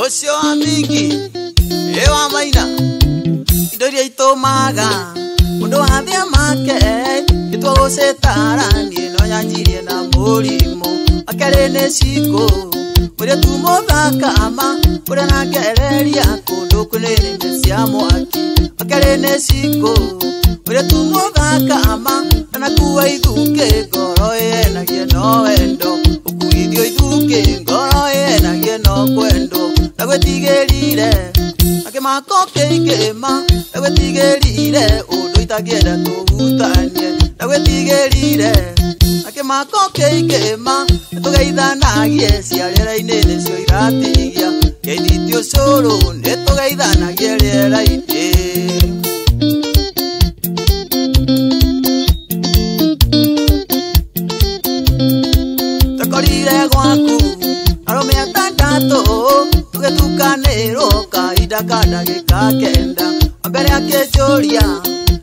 Osio amingi ewa maina idoria itomaga mundu wathia make itwa gucetarani no nyanjirie na murimo akerene ciko muria tumothaka ama muria na ngereria kundu kunene cia mwaki akerene ciko muria tumothaka ama na kuwa ithuke ngoro yenagie no wendo ukuithio ithuke ngoro yenagie no kwendo nagwetigerire akimako keikema nagwetigerire undu itagienda tugutanie nagwetigerire akimako keikema tugeithanagie ciarera-ini nicio iratigia keithitio curu nitugeithanagie riera-ini takorire gwaku arume atandatu tugetukanirwo kahinda ka ndagika kenda mbere akinjuria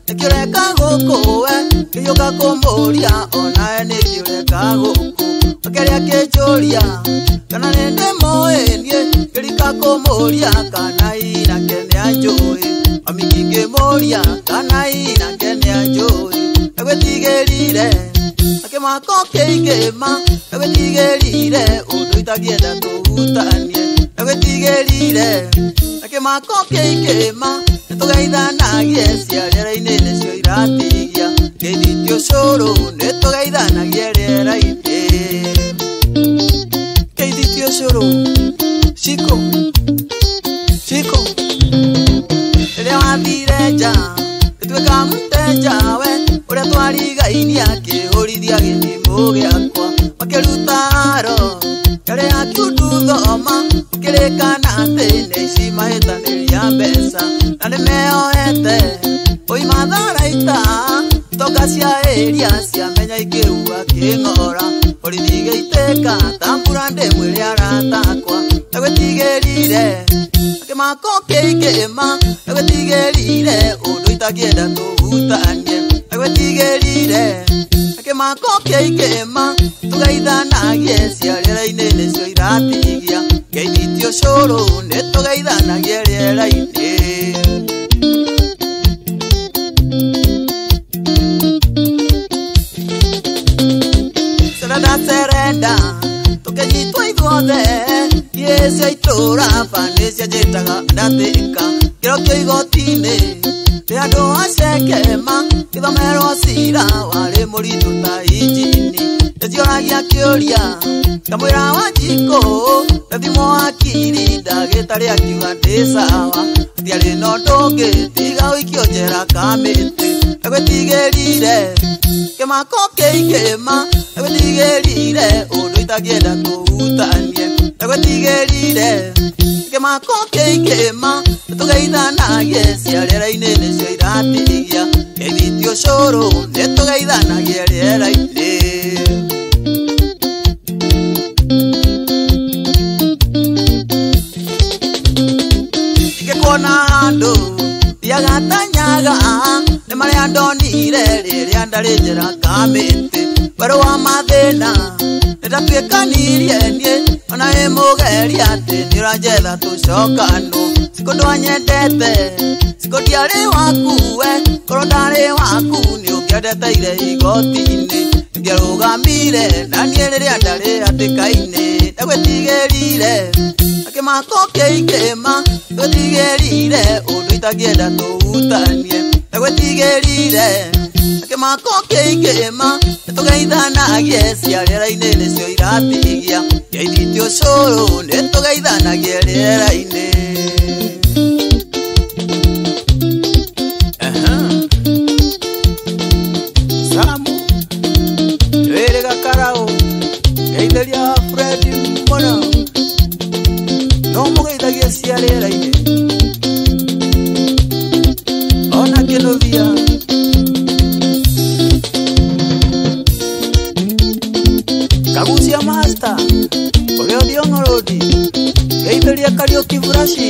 nikireka guku we kiyuka kumuria onae nikireka guku akiri akinjuria kana nende moenie kirika kumuria kana ina kene anjui amikinge moria kana ina kene anjui agwetigerire akimako keikema agwetigerire undu itagienda tugutanie agwetigerire akimako keikema tugeithanagie ciarera-ini nicio iratigia keithitio curu nitugeithanagie riera-ini keithitio curu ciko riria wathire nja gituika mutenja we uria twarigainia akihurithia githimo giakwa makiruta haro karia kiunduthoma ukirikana ati neici mahitaniria mbeca na nimeoete uimatharaita toka cia eria ciamenya ikiuga king'ora urithige iteka tambura ndimwire aratakwa nagwetigerire akimako keikema nagwetigerire undu itagienda tugutanie nagwetigerire akimako keikema tugeithanagie ciarera-ini nicio iratigia keithitio curu nitugeithanagie riera-ini serenda tukenyitwo ithuothe yesu aitura bande cia njĩtaga ndathĩka kĩrokio igoti-inĩ rĩa andũ acekema gĩthomerwo cira warĩ mũritũ ta injini nĩcioragia kĩũria kamwĩra wa njikũ ndathimwo akiri ndagĩtarĩ akiuga ndĩ sawa hatiarĩ na ũndũ ũngĩ tiga ũikio njera kamĩtĩ nagwetigerire kimako keikema nagwetigerire undu itagienda tugutanie nagwetigerire kimako keikema tugeithanagie ciarera-ini nicio iratigia keithitio curu nitugeithanagie riera-ini ingikuona handu thiagatanyaga nĩ marĩa ndonire rĩrĩa ndarĩ njĩra kamĩtĩ werũ wa mathĩna nĩndatuĩkanirie niĩ ona ĩ mũgeria atĩ nĩũranjetha tũcokanwo cikũ ndwanyendete cikũ ndiarĩ waku we korwo ndarĩ waku nĩũngĩendeteire igoti-inĩ ngĩarũgamire na niĩ rĩrĩa ndarĩ hatĩka-inĩ ndagwĩtigĩrire akimako keikema ndagwĩtigĩrire undu itagienda tugutanie ndagwĩtigĩrire akimako keikema nitugeithanagie ciarera-ini nicio iratigia keithitio curu nitugeithanagie riera-ini samu rĩrĩ gakarau geithĩria Fredi mũno no mũgeithagie cia rĩera-ini ona kĩnuthia kagucia master ũrĩa ũthiong'orodi geithĩria Kariuki Brashi